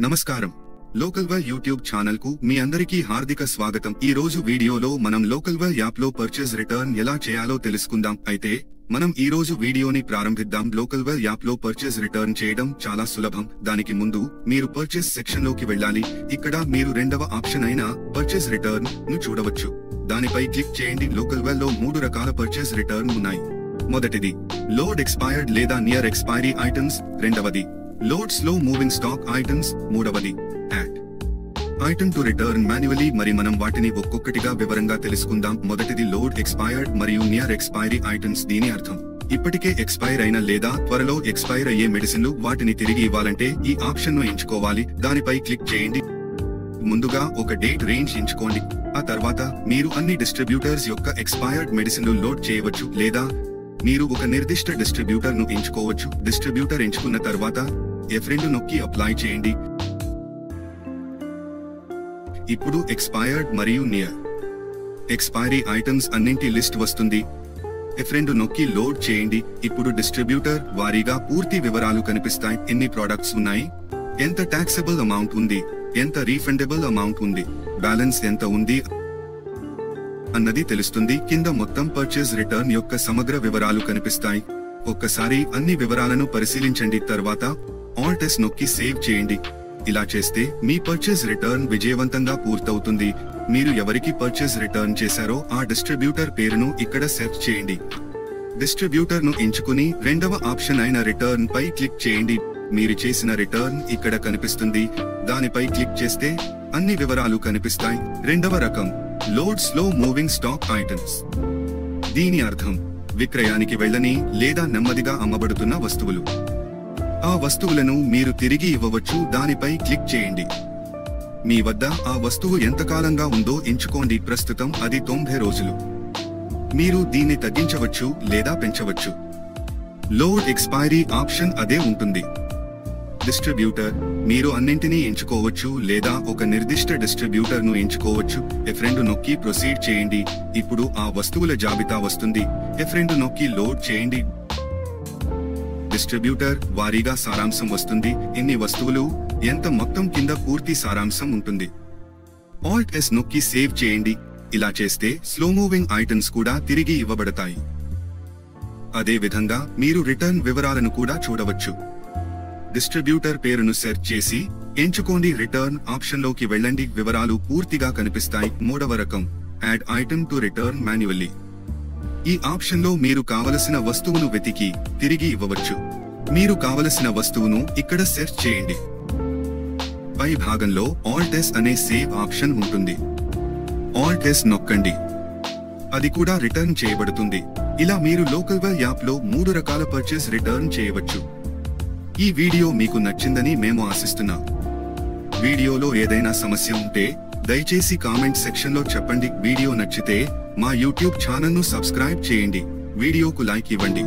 నమస్కారం. లోకల్వెల్ YouTube channel కు మీ అందరికీ హార్దిక స్వాగతం. ఈ రోజు వీడియోలో మనం లోకల్వెల్ యాప్ లో పర్చేస్ రిటర్న్ ఎలా చేయాలో తెలుసుకుందాం. అయితే మనం ఈ రోజు వీడియోని ప్రారంభిద్దాం. లోకల్వెల్ యాప్ లో పర్చేస్ రిటర్న్ చేయడం చాలా సులభం. దానికి ముందు మీరు పర్చేస్ సెక్షన్ లోకి వెళ్ళాలి. ఇక్కడ మీరు రెండవ ఆప్షన్ అయిన పర్చేస్ రిటర్న్ ను చూడవచ్చు. దానిపై క్లిక్ చేయండి. లోకల్వెల్ లో 3 రకాల పర్చేస్ రిటర్న్ ఉన్నాయి. మొదటిది లోడ్ ఎక్స్పైర్డ్ లేదా నియర్ ఎక్స్పైరీ ఐటమ్స్, రెండవది load slow moving stock items, మూడవది add item to return manually. మరి మనం వాటిని ఒక్కొక్కటిగా వివరంగా తెలుసుకుందాం. మొదటిది లోడ్ ఎక్స్పైర్డ్ మరియు నియర్ ఎక్స్పైరీ ఐటమ్స్. దీని అర్థం ఇప్పటికే ఎక్స్పైర్ అయిన లేదా త్వరలో ఎక్స్పైర్ అయ్యే మెడిసిన్లు వాటిని తిరిగి ఇవ్వాలంటే ఈ ఆప్షన్ ను ఎంచుకోవాలి. దానిపై క్లిక్ చేయండి. ముందుగా ఒక డేట్ రేంజ్ ఎంచుకోండి. ఆ తర్వాత మీరు అన్ని డిస్ట్రిబ్యూటర్స్ యొక్క ఎక్స్పైర్డ్ మెడిసిన్లు లోడ్ చేయవచ్చు లేదా మీరు ఒక నిర్దిష్ట డిస్ట్రిబ్యూటర్ ను ఎంచుకోవచ్చు. డిస్ట్రిబ్యూటర్ ఎంచుకున్న తర్వాత F2 నొక్కి అప్లై చేయండి. ఇప్పుడు ఎక్స్పైర్డ్ మరియు నియర్ ఎక్స్పైరీ ఐటమ్స్ అన్నింటి లిస్ట్ వస్తుంది. F2 నొక్కి లోడ్ చేయండి. ఇప్పుడు డిస్ట్రిబ్యూటర్ వారీగా పూర్తి వివరాలు కనిపిస్తాయి. ఎన్ని ప్రొడక్ట్స్ ఉన్నాయి, ఎంత టాక్సబుల్ అమౌంట్ ఉంది, ఎంత రీఫండబుల్ అమౌంట్ ఉంది, బ్యాలెన్స్ ఎంత ఉంది అన్నది తెలుస్తుంది. కింద మొత్తం పర్చేస్ రిటర్న్ యొక్క సమగ్ర వివరాలు కనిపిస్తాయి. ఒక్కసారి అన్ని వివరాలను పరిశీలించండి. తర్వాత ఆల్ట్ S నొక్కి సేవ్ చేయండి. ఇలా చేస్తే మీ పర్చేస్ రిటర్న్ విజయవంతంగా పూర్తవుతుంది. మీరు ఎవరికి పర్చేస్ రిటర్న్ చేశారో ఆ డిస్ట్రిబ్యూటర్ పేరును ఇక్కడ సెర్చ్ చేయండి. డిస్ట్రిబ్యూటర్ ను ఎంచుకుని రెండవ ఆప్షన్ అయిన రిటర్న్ పై క్లిక్ చేయండి. మీరు చేసిన రిటర్న్ ఇక్కడ కనిపిస్తుంది. దానిపై క్లిక్ చేస్తే అన్ని వివరాలు కనిపిస్తాయి. రెండవ రకం load slow moving stock items. దీని అర్థం విక్రయానికి వెళ్ళని లేదా నెమ్మదిగా అమ్మబడుతున్న వస్తువులు. ఆ వస్తువులను మీరు తిరిగి ఇవ్వవచ్చు. దానిపై క్లిక్ చేయండి. మీ వద్ద ఆ వస్తువు ఎంతకాలంగా ఉందో ఎంచుకోండి. ప్రస్తుతం అది 90 రోజులు. మీరు దీన్ని తగ్గించవచ్చు లేదా పెంచవచ్చు. లోడ్ ఎక్స్పైరీ ఆప్షన్ అదే ఉంటుంది. డిస్ట్రిబ్యూటర్ మీరు అన్నింటినీ ఎంచుకోవచ్చు లేదా ఒక నిర్దిష్ట డిస్ట్రిబ్యూటర్ ను ఎంచుకోవచ్చు. F2 నొక్కి ప్రొసీడ్ చేయండి. ఇప్పుడు ఆ వస్తువుల జాబితా వస్తుంది. F2 నొక్కి లోడ్ చేయండి. డిస్ట్రిబ్యూటర్ వారీగా సారాంశం వస్తుంది. ఎన్ని వస్తువులు, ఎంత మొత్తం కింద పూర్తి సారాంశం ఉంటుంది. ఆల్ట్ S నొక్కి సేవ్ చేయండి. ఇలా చేస్తే స్లో మూవింగ్ ఐటమ్స్ కూడా తిరిగి ఇవ్వబడతాయి. అదే విధంగా మీరు రిటర్న్ వివరాలను కూడా చూడవచ్చు. డిస్ట్రిబ్యూటర్ పేరును సెర్చ్ చేసి ఎంచుకోండి. రిటర్న్ ఆప్షన్ లోకి వెళ్ళండి. వివరాలు పూర్తిగా కనిపిస్తాయి. మూడవ రకం add item to return manually. ఈ ఆప్షన్ లో మీరు కావలసిన వస్తువును వెతికి తిరిగి ఇవ్వవచ్చు. మీరు కావలసిన వస్తువును ఇక్కడ సెర్చ్ చేయండి. పై భాగంలో ఆల్ట్ S అనే సేవ్ ఆప్షన్ ఉంటుంది. ఆల్ట్ S నొక్కండి. అది కూడా రిటర్న్ చేయబడుతుంది. ఇలా మీరు లోకల్వెల్ యాప్ లో 3 రకాల పర్చేస్ రిటర్న్ చేయవచ్చు. ఈ వీడియో మీకు నచ్చిందని మేము ఆశిస్తున్నాం. వీడియోలో ఏదైనా సమస్య ఉంటే దయచేసి కామెంట్ సెక్షన్ లో చెప్పండి. వీడియో నచ్చితే మా యూట్యూబ్ ఛానల్ ను సబ్స్క్రైబ్ చేయండి. వీడియోకు లైక్ ఇవ్వండి.